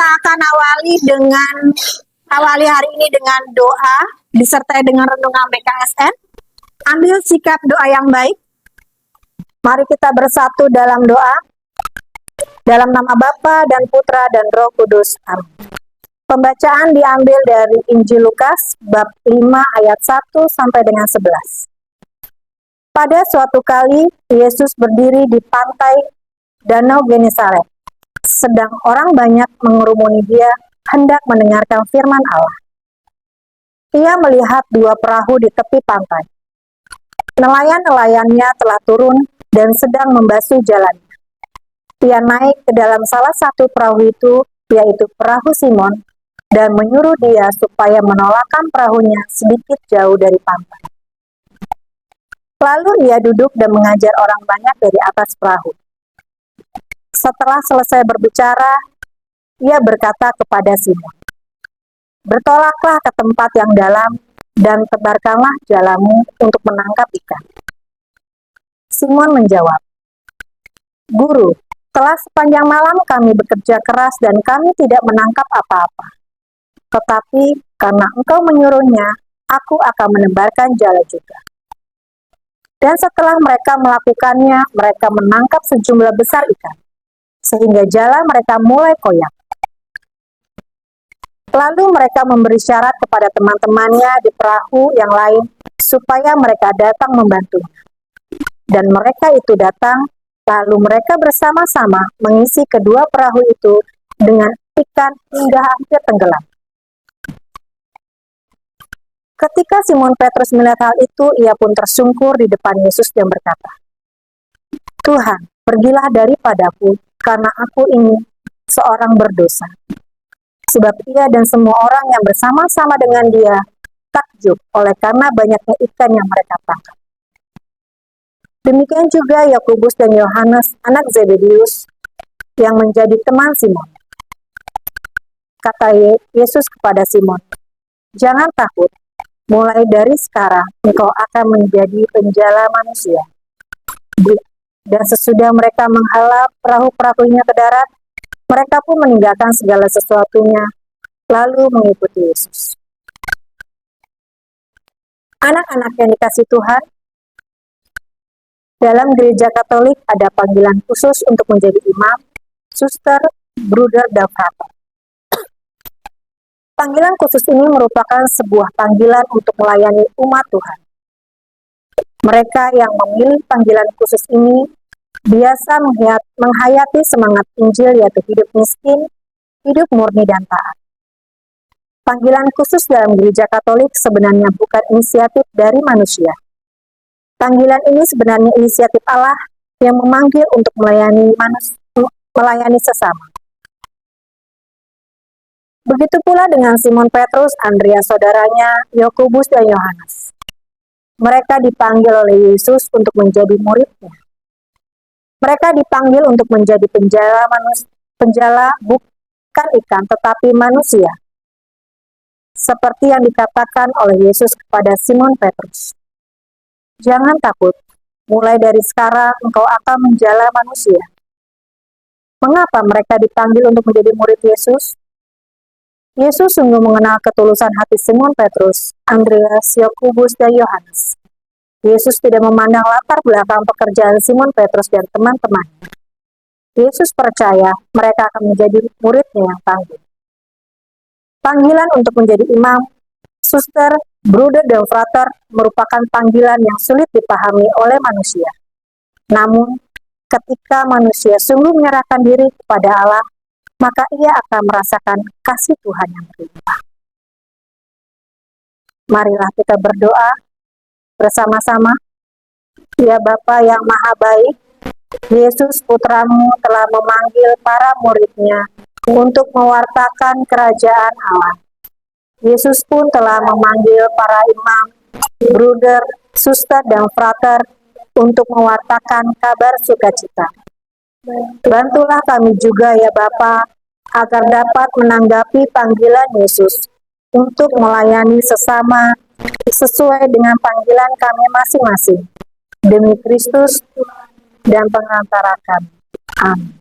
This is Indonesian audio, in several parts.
kita akan awali hari ini dengan doa disertai dengan renungan BKSN. Ambil sikap doa yang baik. Mari kita bersatu dalam doa. Dalam nama Bapa dan Putra dan Roh Kudus. Amin. Pembacaan diambil dari Injil Lukas bab 5 ayat 1 sampai dengan 11. Pada suatu kali Yesus berdiri di pantai Danau Genesaret. Sedang orang banyak mengerumuni dia hendak mendengarkan firman Allah. Ia melihat dua perahu di tepi pantai. Nelayan-nelayannya telah turun dan sedang membasuh jalannya. Ia naik ke dalam salah satu perahu itu, yaitu perahu Simon, dan menyuruh dia supaya menolakkan perahunya sedikit jauh dari pantai. Lalu ia duduk dan mengajar orang banyak dari atas perahu. Setelah selesai berbicara, ia berkata kepada Simon, "Bertolaklah ke tempat yang dalam dan tebarkanlah jalamu untuk menangkap ikan." Simon menjawab, "Guru, telah sepanjang malam kami bekerja keras dan kami tidak menangkap apa-apa. Tetapi karena engkau menyuruhnya, aku akan menebarkan jala juga." Dan setelah mereka melakukannya, mereka menangkap sejumlah besar ikan, sehingga jala mereka mulai koyak. Lalu mereka memberi syarat kepada teman-temannya di perahu yang lain, supaya mereka datang membantunya. Dan mereka itu datang, lalu mereka bersama-sama mengisi kedua perahu itu dengan ikan hingga hampir tenggelam. Ketika Simon Petrus melihat hal itu, ia pun tersungkur di depan Yesus dan berkata, "Tuhan, pergilah daripadaku, karena aku ini seorang berdosa." Sebab ia dan semua orang yang bersama-sama dengan dia takjub oleh karena banyaknya ikan yang mereka tangkap. Demikian juga Yakobus dan Yohanes, anak Zebedeus, yang menjadi teman Simon. Kata Yesus kepada Simon, "Jangan takut, mulai dari sekarang engkau akan menjadi penjala manusia." Dan sesudah mereka menghala perahu-perahunya ke darat, mereka pun meninggalkan segala sesuatunya, lalu mengikuti Yesus. Anak-anak yang dikasihi Tuhan, dalam gereja Katolik ada panggilan khusus untuk menjadi imam, suster, bruder, dan frater. Panggilan khusus ini merupakan sebuah panggilan untuk melayani umat Tuhan. Mereka yang memilih panggilan khusus ini biasa menghayati semangat Injil, yaitu hidup miskin, hidup murni, dan taat. Panggilan khusus dalam gereja Katolik sebenarnya bukan inisiatif dari manusia. Panggilan ini sebenarnya inisiatif Allah yang memanggil untuk melayani sesama. Begitu pula dengan Simon Petrus, Andreas saudaranya, Yakobus dan Yohanes. Mereka dipanggil oleh Yesus untuk menjadi murid-Nya. Mereka dipanggil untuk menjadi penjala bukan ikan, tetapi manusia. Seperti yang dikatakan oleh Yesus kepada Simon Petrus. "Jangan takut, mulai dari sekarang engkau akan menjala manusia." Mengapa mereka dipanggil untuk menjadi murid Yesus? Yesus sungguh mengenal ketulusan hati Simon Petrus, Andreas, Yakobus, dan Yohanes. Yesus tidak memandang latar belakang pekerjaan Simon Petrus dan teman-temannya. Yesus percaya mereka akan menjadi murid-Nya yang tangguh. Panggilan untuk menjadi imam, suster, bruder, dan frater merupakan panggilan yang sulit dipahami oleh manusia. Namun, ketika manusia sungguh menyerahkan diri kepada Allah, maka ia akan merasakan kasih Tuhan yang berlimpah. Marilah kita berdoa bersama-sama. Ya Bapa yang Maha Baik, Yesus Putra-Mu telah memanggil para murid-Nya untuk mewartakan kerajaan Allah. Yesus pun telah memanggil para imam, bruder, suster, dan frater untuk mewartakan kabar sukacita. Bantulah kami juga ya Bapa, agar dapat menanggapi panggilan Yesus untuk melayani sesama sesuai dengan panggilan kami masing-masing. Demi Kristus dan pengantara kami. Amin.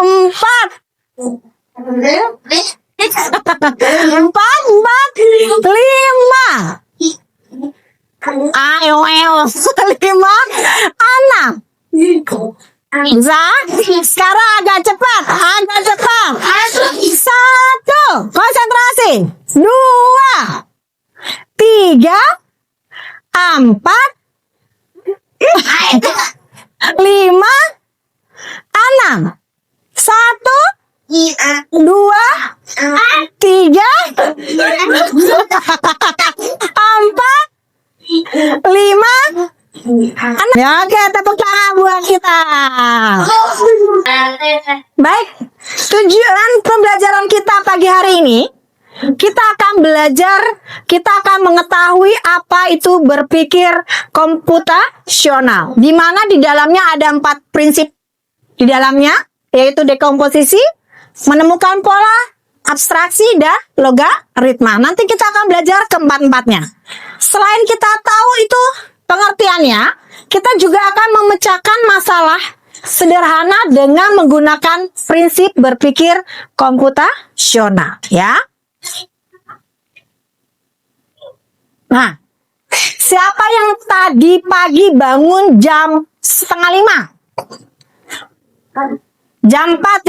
Empat. Empat, lima. Ayo, lima, enam. Bisa? Sekarang agak cepat. Satu. Konsentrasi. Dua. Tiga. Empat. Lima. Enam. Satu. Dua. Tiga. Empat. Lima. Enam. Ya, oke, tepuk tangan buat kita. Baik, tujuan pembelajaran kita pagi hari ini, kita akan belajar, kita akan mengetahui apa itu berpikir komputasional. Di mana di dalamnya ada 4 prinsip di dalamnya, yaitu dekomposisi, menemukan pola, abstraksi, dan logaritma. Nanti kita akan belajar keempat-empatnya. Selain kita tahu itu pengertiannya, kita juga akan memecahkan masalah sederhana dengan menggunakan prinsip berpikir komputasional, ya. Nah, siapa yang tadi pagi bangun jam 4:30? Jam 4.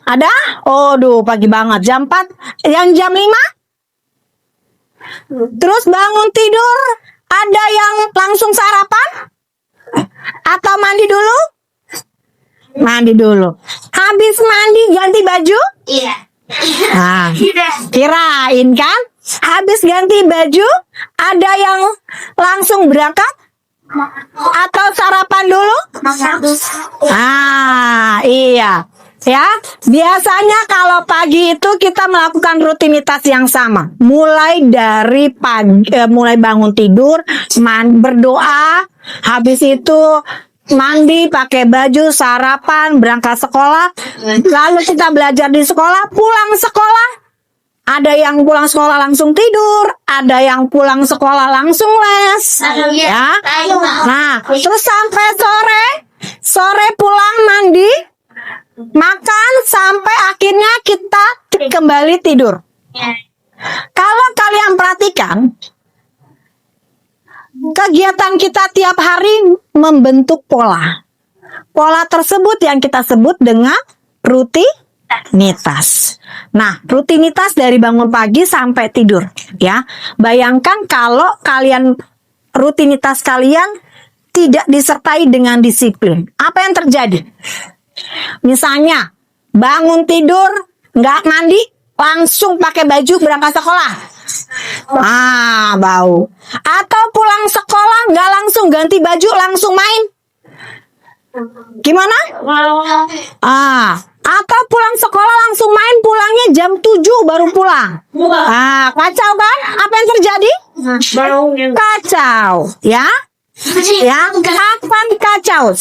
Ada? Aduh, pagi banget. Jam 4. Yang jam 5? Terus bangun tidur, ada yang langsung sarapan? Atau mandi dulu? Mandi dulu. Habis mandi ganti baju? Iya. Nah, kirain kan? Habis ganti baju, ada yang langsung berangkat? Atau sarapan dulu? Iya. Ya, biasanya kalau pagi itu kita melakukan rutinitas yang sama. Mulai dari mulai bangun tidur, berdoa, habis itu mandi, pakai baju, sarapan, berangkat sekolah. Lalu kita belajar di sekolah, pulang sekolah. Ada yang pulang sekolah langsung tidur, ada yang pulang sekolah langsung les. Ya. Nah, terus sampai sore pulang mandi, makan, sampai akhirnya kita kembali tidur. Kalau kalian perhatikan, kegiatan kita tiap hari membentuk pola. Pola tersebut yang kita sebut dengan rutinitas. rutinitas. Nah, rutinitas dari bangun pagi sampai tidur, ya. Bayangkan kalau rutinitas kalian tidak disertai dengan disiplin. Apa yang terjadi? Misalnya, bangun tidur, nggak mandi, langsung pakai baju berangkat sekolah. Bau. Atau pulang sekolah, nggak langsung ganti baju, langsung main. Gimana? Atau pulang sekolah langsung main, pulangnya jam 7 baru pulang. Kacau kan? Apa yang terjadi? Kacau, ya? Akan kacau.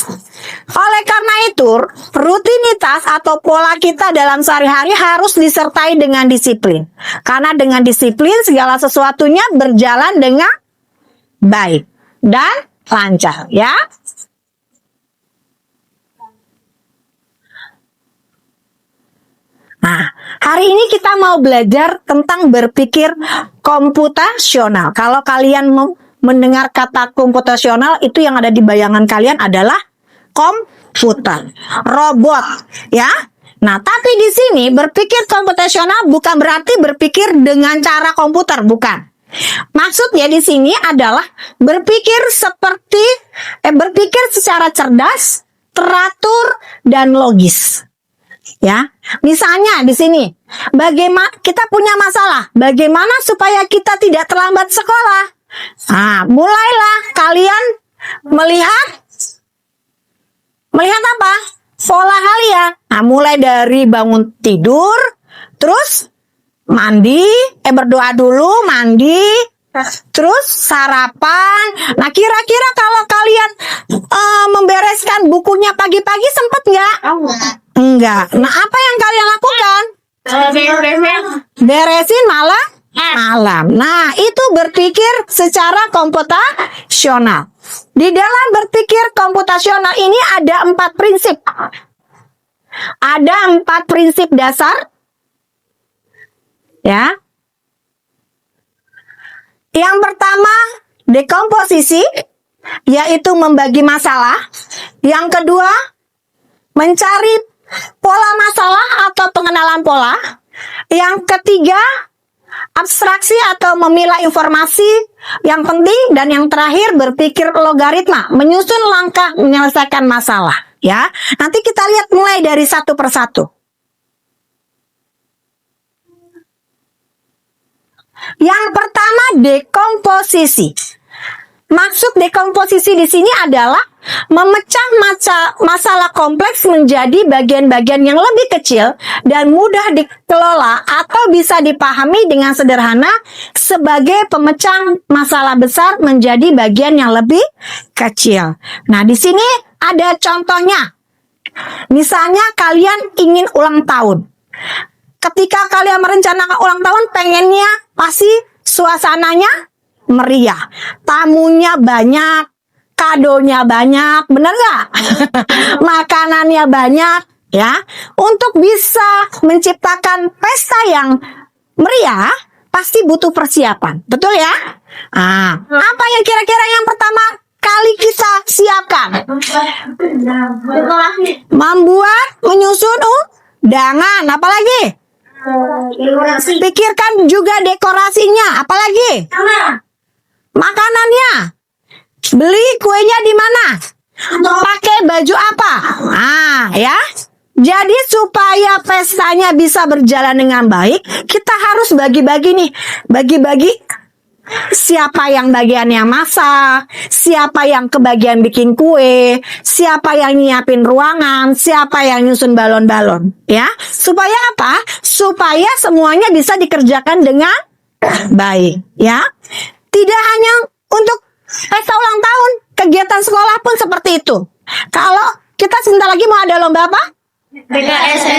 Oleh karena itu, rutinitas atau pola kita dalam sehari-hari harus disertai dengan disiplin. Karena dengan disiplin segala sesuatunya berjalan dengan baik dan lancar, ya. Nah, hari ini kita mau belajar tentang berpikir komputasional. Kalau kalian mendengar kata komputasional, itu yang ada di bayangan kalian adalah komputer, robot, ya. Nah, tapi di sini berpikir komputasional bukan berarti berpikir dengan cara komputer, bukan. Maksudnya di sini adalah berpikir secara cerdas, teratur, dan logis. Ya, misalnya di sini, bagaimana kita punya masalah, bagaimana supaya kita tidak terlambat sekolah? Mulailah kalian melihat apa? Pola kalian. Mulai dari bangun tidur, terus mandi, berdoa dulu, mandi, terus sarapan. Nah, kira-kira kalau kalian membereskan bukunya pagi-pagi sempat nggak? Enggak. Nah, apa yang kalian lakukan? Beresin malam. Nah, itu berpikir secara komputasional. Di dalam berpikir komputasional ini ada 4 prinsip. Ada 4 prinsip dasar. Ya. Yang pertama, dekomposisi, yaitu membagi masalah. Yang kedua, mencari pola masalah atau pengenalan pola. Yang ketiga, abstraksi atau memilah informasi yang penting. Dan yang terakhir, berpikir logaritma, menyusun langkah menyelesaikan masalah. Ya, nanti kita lihat mulai dari satu persatu. Yang pertama, dekomposisi. Maksud dekomposisi di sini adalah memecah masalah kompleks menjadi bagian-bagian yang lebih kecil dan mudah dikelola atau bisa dipahami dengan sederhana sebagai pemecah masalah besar menjadi bagian yang lebih kecil. Nah, di sini ada contohnya. Misalnya kalian ingin ulang tahun. Ketika kalian merencanakan ulang tahun, pengennya pasti suasananya meriah, tamunya banyak, kadonya banyak, bener nggak? Makanannya banyak, ya. Untuk bisa menciptakan pesta yang meriah, pasti butuh persiapan, betul ya? Apa yang kira-kira yang pertama kali kita siapkan? Menyusun undangan, apalagi? Pikirkan juga dekorasinya, apalagi? Makanannya, beli kuenya di mana? Pakai baju apa? Ya. Jadi supaya pestanya bisa berjalan dengan baik, kita harus bagi-bagi nih, siapa yang bagiannya masak, siapa yang kebagian bikin kue, siapa yang nyiapin ruangan, siapa yang nyusun balon-balon, ya. Supaya apa? Supaya semuanya bisa dikerjakan dengan baik, ya. Tidak hanya untuk pesta ulang tahun, kegiatan sekolah pun seperti itu. Kalau kita sebentar lagi mau ada lomba apa?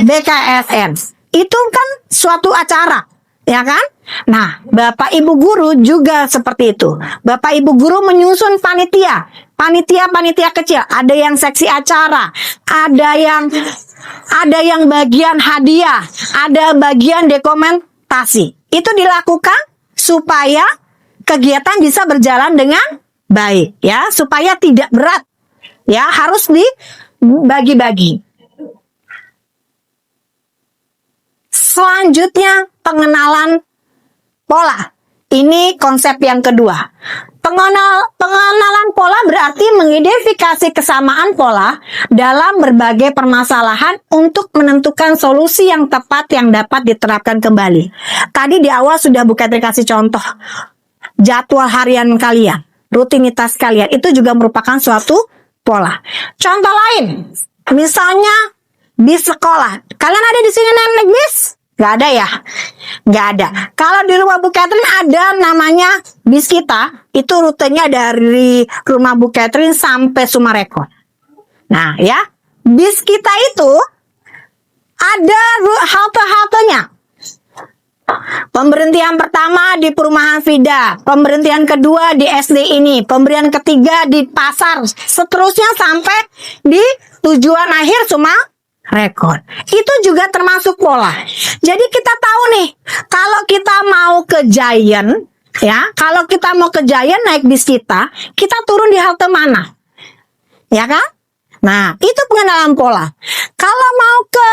BKSN. Itu kan suatu acara, ya kan? Nah, Bapak Ibu guru juga seperti itu. Bapak Ibu guru menyusun panitia kecil. Ada yang seksi acara, ada yang bagian hadiah, ada bagian dokumentasi. Itu dilakukan supaya kegiatan bisa berjalan dengan baik, ya, supaya tidak berat, ya, harus dibagi-bagi. Selanjutnya, pengenalan pola. Ini konsep yang kedua. Pengenalan pola berarti mengidentifikasi kesamaan pola dalam berbagai permasalahan untuk menentukan solusi yang tepat yang dapat diterapkan kembali. Tadi di awal sudah Bu Catherine kasih contoh jadwal harian kalian, rutinitas kalian, itu juga merupakan suatu pola. Contoh lain, misalnya bis sekolah. Kalian ada di sini naik bis? Gak ada ya? Gak ada. Kalau di rumah Bu Catherine ada namanya bis kita, itu rutenya dari rumah Bu Catherine sampai Sumarekon. Nah ya, bis kita itu ada halte-haltenya. Pemberhentian pertama di perumahan Vida, pemberhentian kedua di SD ini, pemberhentian ketiga di pasar, seterusnya sampai di tujuan akhir Sumarekon. Itu juga termasuk pola. Jadi kita tahu nih, kalau kita mau ke Giant, ya, kalau kita mau ke Giant naik bis kita turun di halte mana, ya kan? Nah, itu pengenalan pola. Kalau mau ke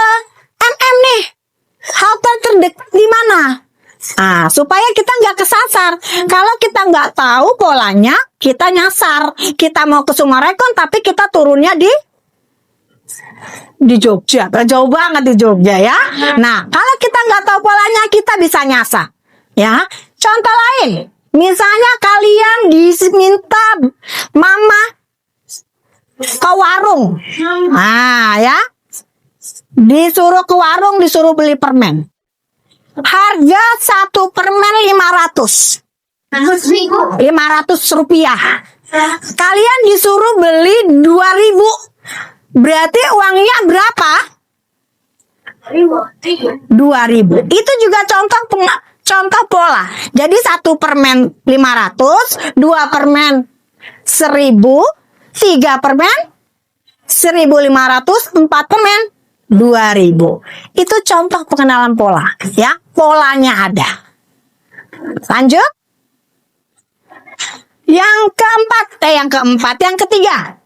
MM nih, halte terdekat di mana? Nah, supaya kita nggak kesasar. Kalau kita nggak tahu polanya, kita nyasar. Kita mau ke Sumarekon, tapi kita turunnya di Jogja. Jauh banget di Jogja ya. Nah, kalau kita nggak tahu polanya, kita bisa nyasar. Ya, contoh lain. Misalnya kalian diminta mama ke warung. Nah, ya. Disuruh ke warung, disuruh beli permen. Harga satu permen 500 rupiah. Kalian disuruh beli 2.000. Berarti uangnya berapa? 2.000. Itu juga contoh pola. Jadi satu permen 500, 2 permen 1.000, 3 permen 1.500, 4 permen 2.000. Itu contoh pengenalan pola, ya. Polanya ada. Lanjut. Yang ketiga.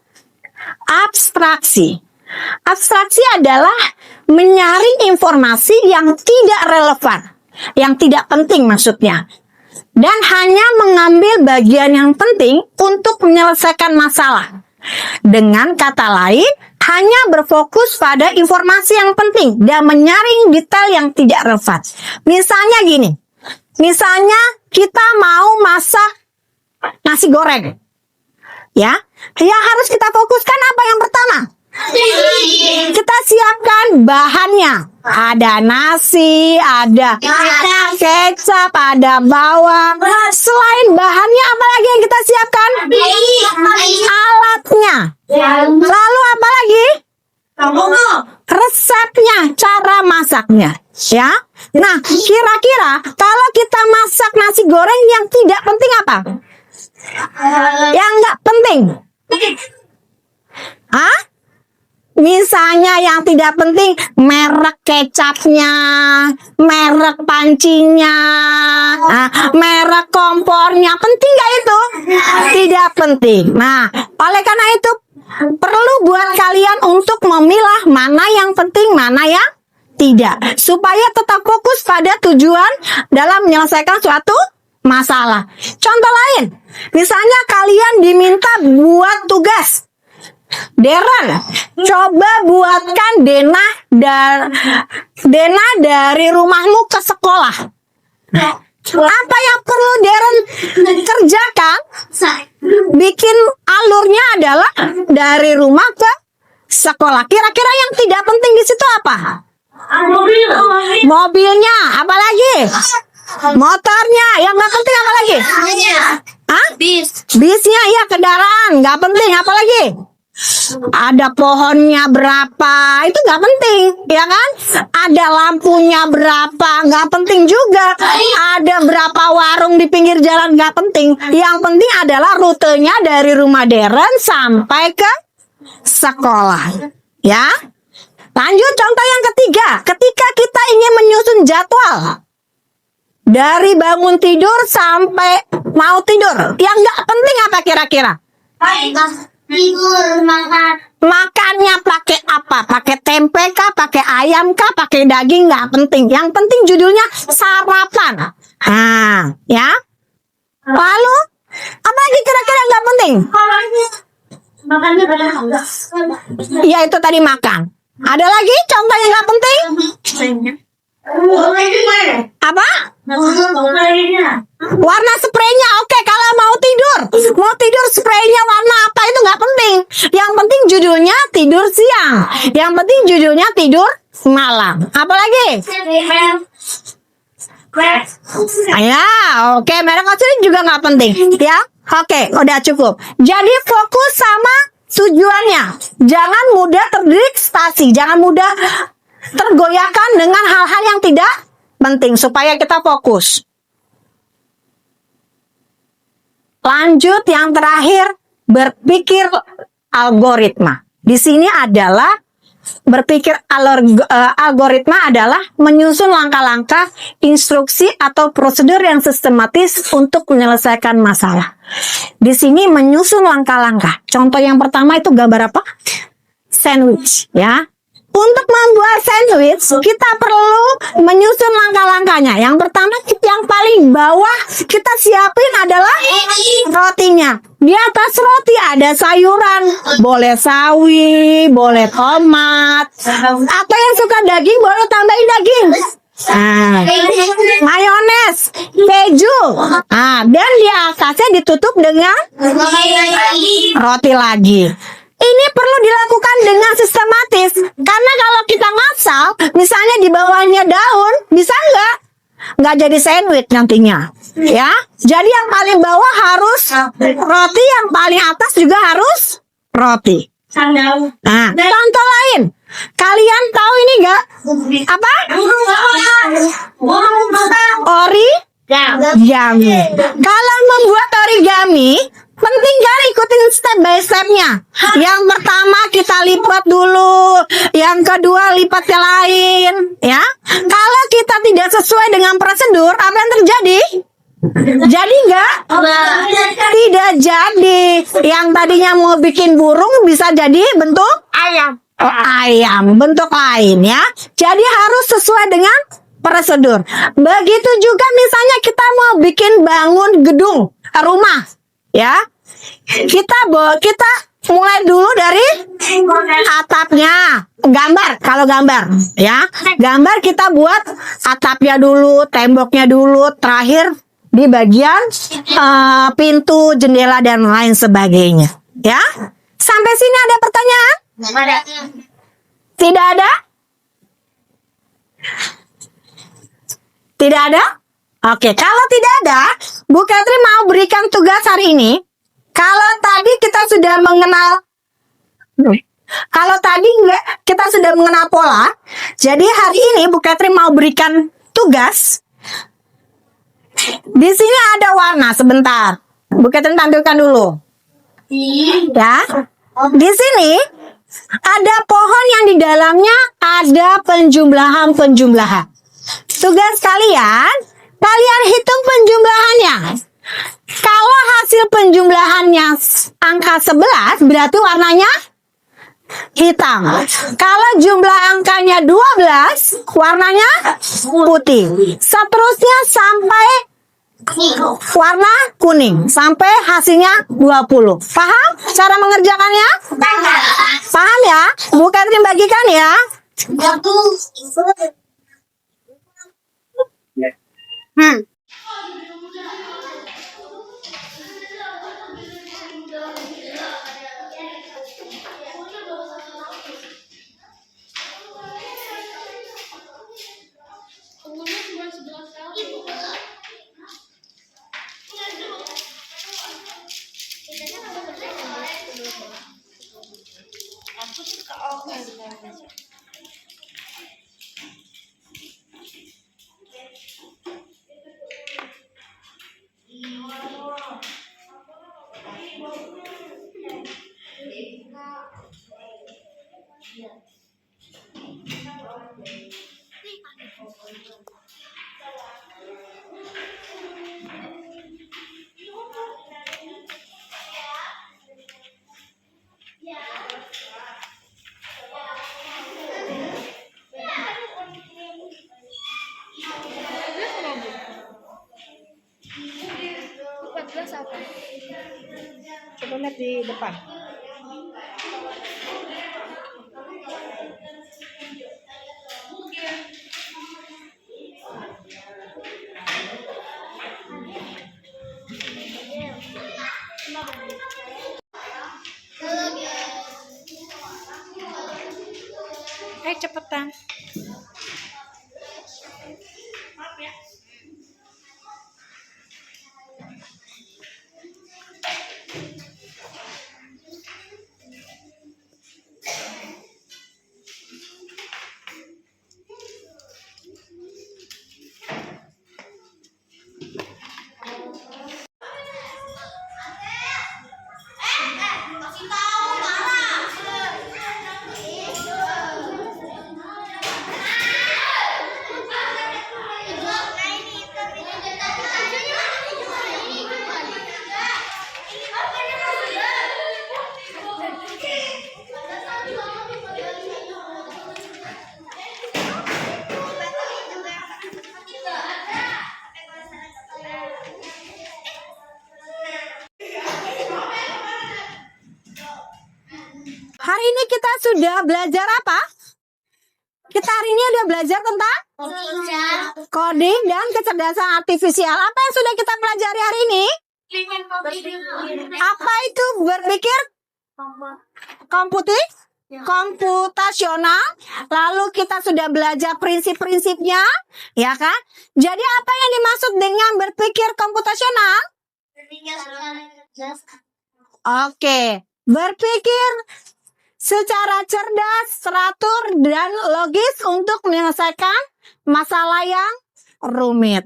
Abstraksi. Abstraksi adalah menyaring informasi yang tidak relevan, yang tidak penting maksudnya, dan hanya mengambil bagian yang penting untuk menyelesaikan masalah. Dengan kata lain, hanya berfokus pada informasi yang penting dan menyaring detail yang tidak relevan. Misalnya gini, misalnya kita mau masak nasi goreng, ya harus kita fokuskan apa yang pertama? Kita siapkan bahannya. Ada nasi, ada kecap, ada bawang. Selain bahannya, apa lagi yang kita siapkan? Alatnya. Lalu apa lagi? Resepnya, cara masaknya. Ya. Nah, kira-kira kalau kita masak nasi goreng yang tidak penting apa? Yang nggak penting. Hah? Misalnya yang tidak penting, merek kecapnya, merek pancinya, merek kompornya, penting nggak itu? Tidak penting. Nah, oleh karena itu perlu buat kalian untuk memilah mana yang penting, mana yang tidak, supaya tetap fokus pada tujuan dalam menyelesaikan suatu masalah. Contoh lain, misalnya kalian diminta buat tugas. Deren, coba buatkan Dena dari rumahmu ke sekolah. Apa yang perlu Deren kerjakan? Bikin alurnya adalah dari rumah ke sekolah. Kira-kira yang tidak penting di situ apa? Mobilnya, apa lagi? Motornya, yang nggak penting apa lagi? Hah? Bisnya, ya kendaraan, nggak penting apa lagi? Ada pohonnya berapa, itu nggak penting, ya kan? Ada lampunya berapa, nggak penting juga. Ada berapa warung di pinggir jalan, nggak penting. Yang penting adalah rutenya dari rumah Deren sampai ke sekolah, ya. Lanjut contoh yang ketiga. Ketika kita ingin menyusun jadwal dari bangun tidur sampai mau tidur, yang nggak penting apa kira-kira? Tidur, makan. Makannya pakai apa? Pakai tempe kah? Pakai ayam kah, pakai daging, nggak penting. Yang penting judulnya sarapan. Nah, ya. Lalu, apa lagi kira-kira nggak penting? Makannya pada enggak. Ya itu tadi makan. Ada lagi contoh yang nggak penting? Apa? Warna spraynya. Oke, kalau mau tidur spraynya warna apa itu nggak penting. Yang penting judulnya tidur siang. Yang penting judulnya tidur malam. Apalagi? Ya, oke, merek kecil juga nggak penting, ya. Oke, udah cukup. Jadi fokus sama tujuannya. Jangan mudah terdistraksi, jangan mudah tergoyahkan dengan hal-hal yang tidak penting supaya kita fokus. Lanjut yang terakhir, berpikir algoritma. Di sini adalah algoritma adalah menyusun langkah-langkah, instruksi atau prosedur yang sistematis untuk menyelesaikan masalah. Di sini menyusun langkah-langkah. Contoh yang pertama itu gambar apa? Sandwich, ya. Untuk membuat sandwich, kita perlu menyusun langkah-langkahnya. Yang pertama, yang paling bawah kita siapin adalah rotinya. Di atas roti ada sayuran, boleh sawi, boleh tomat, atau yang suka daging boleh tambahin daging. Mayones, keju, dan di atasnya ditutup dengan roti lagi. Ini perlu dilakukan dengan sistematis, karena kalau kita ngasal, misalnya di bawahnya daun, bisa nggak jadi sandwich nantinya, ya. Jadi yang paling bawah harus roti, yang paling atas juga harus roti. Nah, contoh lain, kalian tahu ini nggak? Apa? Origami. Kalau membuat origami, penting kan ikutin step by stepnya. Yang pertama kita lipat dulu, yang kedua lipat yang lain, ya. Kalau kita tidak sesuai dengan prosedur, apa yang terjadi? Jadi nggak? Tidak jadi. Yang tadinya mau bikin burung bisa jadi bentuk ayam. Ayam, bentuk lain, ya. Jadi harus sesuai dengan prosedur. Begitu juga misalnya kita mau bikin bangun gedung, rumah, ya. Kita mulai dulu dari atapnya. Kalau gambar, ya. Gambar kita buat atapnya dulu, temboknya dulu, terakhir di bagian pintu, jendela dan lain sebagainya, ya. Sampai sini ada pertanyaan? Tidak ada? Tidak ada? Oke, kalau tidak ada, Bu Katri mau berikan tugas hari ini. Kalau tadi kita sudah mengenal pola, jadi hari ini Bu Katri mau berikan tugas. Di sini ada warna, sebentar. Bu Katri tampilkan dulu. Ya. Di sini ada pohon yang di dalamnya ada penjumlahan. Tugas kalian hitung penjumlahannya. Kalau hasil penjumlahannya angka 11, berarti warnanya hitam. Kalau jumlah angkanya 12, warnanya putih. Seterusnya sampai warna kuning, sampai hasilnya 20. Paham cara mengerjakannya? Paham ya? Bu Katri bagikan ya. di depan. Cepetan. Hari ini kita sudah belajar apa? Kita hari ini udah belajar tentang coding dan kecerdasan artifisial. Apa yang sudah kita pelajari hari ini? Apa itu berpikir komputasional? Lalu kita sudah belajar prinsip-prinsipnya, ya kan? Jadi apa yang dimaksud dengan berpikir komputasional? Oke, berpikir secara cerdas, teratur, dan logis untuk menyelesaikan masalah yang rumit.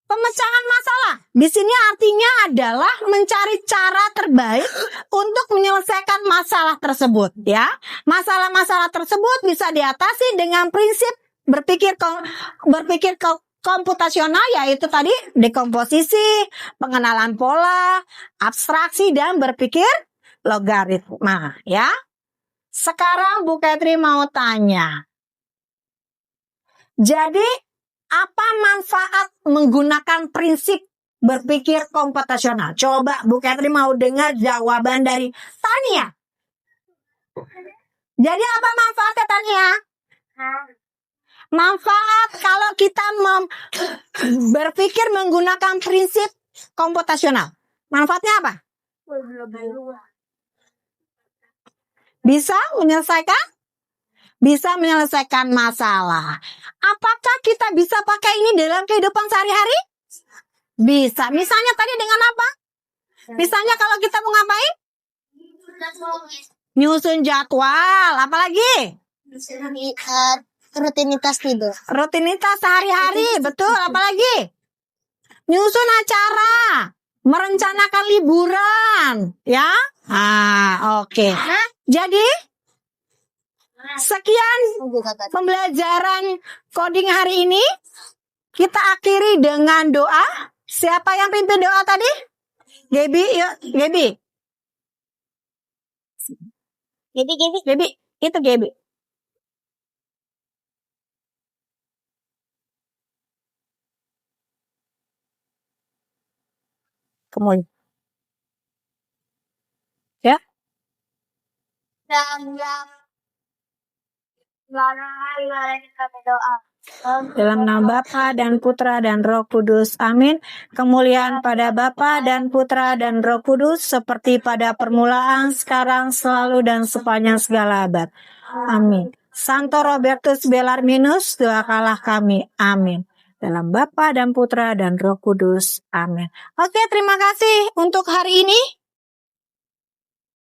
Pemecahan masalah di sini artinya adalah mencari cara terbaik untuk menyelesaikan masalah tersebut, ya. Masalah-masalah tersebut bisa diatasi dengan prinsip berpikir komputasional, yaitu tadi dekomposisi, pengenalan pola, abstraksi, dan berpikir logaritma, ya. Sekarang Bu Katri mau tanya. Jadi, apa manfaat menggunakan prinsip berpikir komputasional? Coba Bu Katri mau dengar jawaban dari Tania. Jadi apa manfaatnya, Tania? Manfaat kalau kita berpikir menggunakan prinsip komputasional. Manfaatnya apa? Bisa menyelesaikan masalah. Apakah kita bisa pakai ini dalam kehidupan sehari-hari? Bisa. Misalnya tadi dengan apa? Misalnya kalau kita mau ngapain? Nyusun jadwal. Apalagi? Rutinitas tidur. Rutinitas sehari-hari. Betul. Apalagi? Nyusun acara. Merencanakan liburan. Ya? Oke. Jadi, sekian pembelajaran coding hari ini. Kita akhiri dengan doa. Siapa yang pimpin doa tadi? Gaby, yuk, Gaby. Gaby, itu Gaby. Kemudian. Ya. Dalam nama Bapa dan Putra dan Roh Kudus. Amin. Kemuliaan pada Bapa dan Putra dan Roh Kudus seperti pada permulaan, sekarang, selalu, dan sepanjang segala abad. Amin. Santo Robertus Bellarminus, doakanlah kami. Amin. Dalam Bapa dan Putra dan Roh Kudus. Amin. Oke, terima kasih untuk hari ini.